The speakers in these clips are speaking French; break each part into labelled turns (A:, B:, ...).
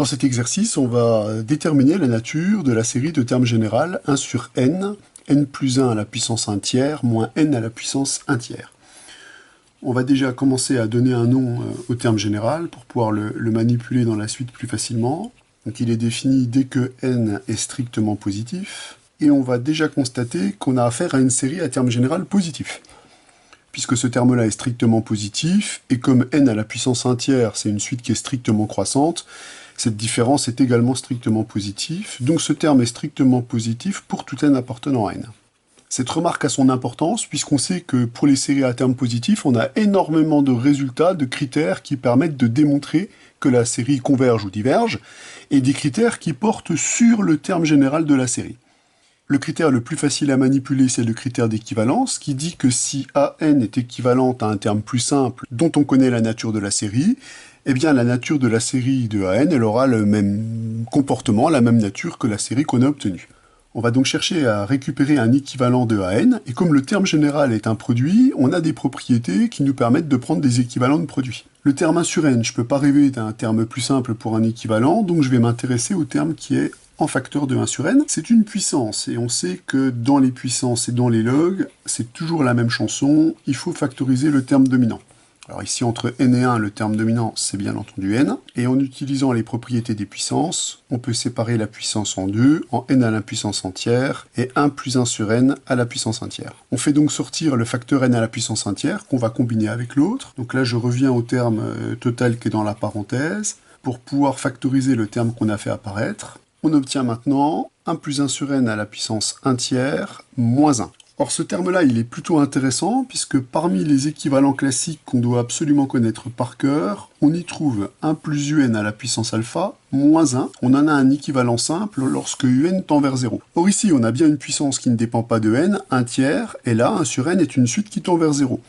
A: Dans cet exercice, on va déterminer la nature de la série de termes général 1 sur n, n plus 1 à la puissance 1 tiers, moins n à la puissance 1 tiers. On va déjà commencer à donner un nom au terme général pour pouvoir le manipuler dans la suite plus facilement. Donc il est défini dès que n est strictement positif, et on va déjà constater qu'on a affaire à une série à terme général positif. Puisque ce terme-là est strictement positif, et comme n à la puissance 1 tiers, c'est une suite qui est strictement croissante, cette différence est également strictement positive, donc ce terme est strictement positif pour tout n appartenant à n. Cette remarque a son importance, puisqu'on sait que pour les séries à terme positif, on a énormément de résultats, de critères qui permettent de démontrer que la série converge ou diverge, et des critères qui portent sur le terme général de la série. Le critère le plus facile à manipuler, c'est le critère d'équivalence, qui dit que si AN est équivalente à un terme plus simple dont on connaît la nature de la série, eh bien la nature de la série de AN, elle aura le même comportement, la même nature que la série qu'on a obtenue. On va donc chercher à récupérer un équivalent de AN, et comme le terme général est un produit, on a des propriétés qui nous permettent de prendre des équivalents de produits. Le terme 1 sur n, je ne peux pas rêver d'un terme plus simple pour un équivalent, donc je vais m'intéresser au terme qui est en facteur de 1 sur n. C'est une puissance, et on sait que dans les puissances et dans les logs, c'est toujours la même chanson, il faut factoriser le terme dominant. Alors ici, entre n et 1, le terme dominant, c'est bien entendu n. Et en utilisant les propriétés des puissances, on peut séparer la puissance en deux, en n à la puissance entière, et 1 plus 1 sur n à la puissance 1 tiers. On fait donc sortir le facteur n à la puissance 1 tiers, qu'on va combiner avec l'autre. Donc là, je reviens au terme total qui est dans la parenthèse, pour pouvoir factoriser le terme qu'on a fait apparaître. On obtient maintenant 1 plus 1 sur n à la puissance 1 tiers, moins 1. Or, ce terme-là, il est plutôt intéressant, puisque parmi les équivalents classiques qu'on doit absolument connaître par cœur, on y trouve 1 plus un à la puissance alpha, moins 1. On en a un équivalent simple lorsque un tend vers 0. Or ici, on a bien une puissance qui ne dépend pas de n, 1 tiers, et là, 1 sur n est une suite qui tend vers 0.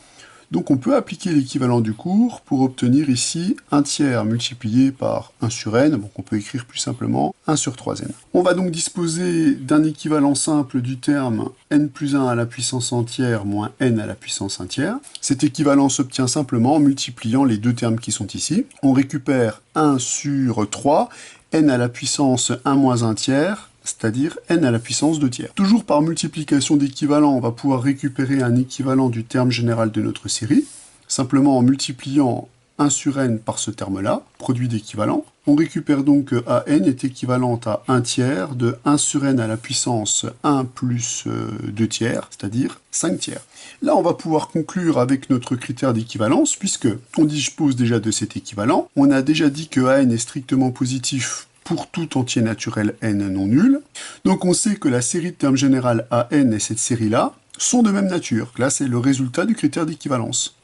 A: Donc on peut appliquer l'équivalent du cours pour obtenir ici 1 tiers multiplié par 1 sur n, donc on peut écrire plus simplement 1 sur 3n. On va donc disposer d'un équivalent simple du terme n plus 1 à la puissance entière moins n à la puissance 1 tiers. Cet équivalent s'obtient simplement en multipliant les deux termes qui sont ici. On récupère 1 sur 3, n à la puissance 1 moins 1 tiers, c'est-à-dire n à la puissance 2 tiers. Toujours par multiplication d'équivalents, on va pouvoir récupérer un équivalent du terme général de notre série, simplement en multipliant 1 sur n par ce terme-là, produit d'équivalent. On récupère donc que an est équivalente à 1 tiers de 1 sur n à la puissance 1 plus 2 tiers, c'est-à-dire 5 tiers. Là, on va pouvoir conclure avec notre critère d'équivalence, puisque on dispose déjà de cet équivalent. On a déjà dit que an est strictement positif pour tout entier naturel n non nul. Donc on sait que la série de termes général AN et cette série-là sont de même nature. Là, c'est le résultat du critère d'équivalence.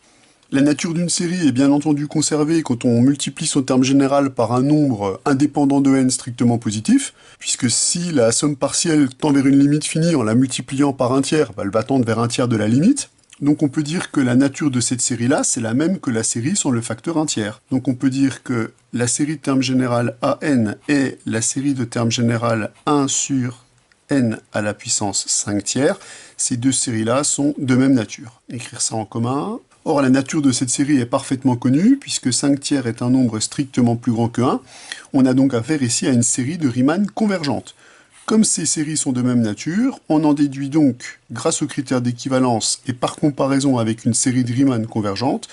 A: La nature d'une série est bien entendu conservée quand on multiplie son terme général par un nombre indépendant de n strictement positif, puisque si la somme partielle tend vers une limite finie en la multipliant par un tiers, elle va tendre vers un tiers de la limite. Donc on peut dire que la nature de cette série-là, c'est la même que la série sans le facteur 1 tiers. Donc on peut dire que la série de termes général AN est la série de termes général 1 sur n à la puissance 5 tiers. Ces deux séries-là sont de même nature. Écrire ça en commun. Or, la nature de cette série est parfaitement connue, puisque 5 tiers est un nombre strictement plus grand que 1. On a donc affaire ici à une série de Riemann convergentes. Comme ces séries sont de même nature, on en déduit donc, grâce au critère d'équivalence et par comparaison avec une série de Riemann convergente,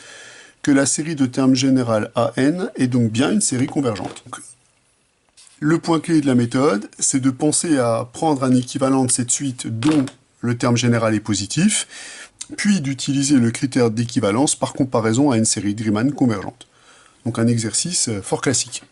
A: que la série de termes général AN est donc bien une série convergente. Le point clé de la méthode, c'est de penser à prendre un équivalent de cette suite dont le terme général est positif, puis d'utiliser le critère d'équivalence par comparaison à une série de Riemann convergente. Donc un exercice fort classique.